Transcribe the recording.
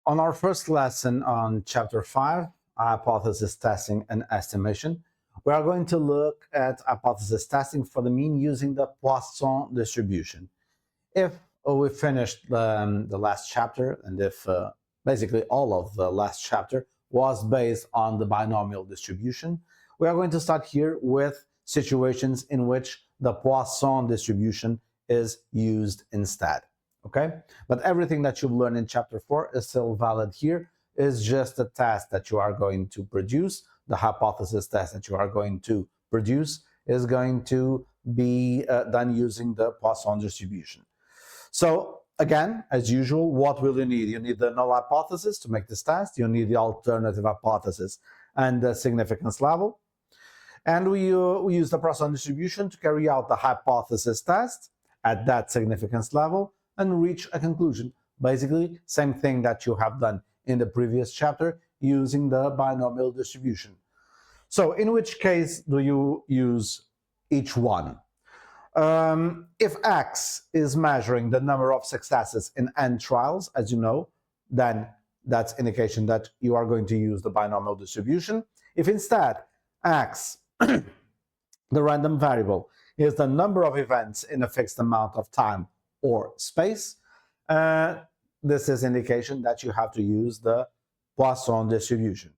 On our first lesson on Chapter 5, Hypothesis Testing and Estimation, we are going to look at hypothesis testing for the mean using the Poisson Distribution. If we finished the last chapter, and if basically all of the last chapter was based on the binomial distribution, we are going to start here with situations in which the Poisson Distribution is used instead. Okay, but everything that you've learned in chapter 4 is still valid here. Is just a test that you are going to produce. The hypothesis test that you are going to produce is going to be done using the Poisson distribution. So again, as usual, what will you need? You need the null hypothesis to make this test. You need the alternative hypothesis and the significance level. And we use the Poisson distribution to carry out the hypothesis test at that significance level and reach a conclusion. Basically, same thing that you have done in the previous chapter using the binomial distribution. So in which case do you use each one? If X is measuring the number of successes in n trials, as you know, then that's indication that you are going to use the binomial distribution. If instead X, the random variable, is the number of events in a fixed amount of time or space, this is indication that you have to use the Poisson distribution.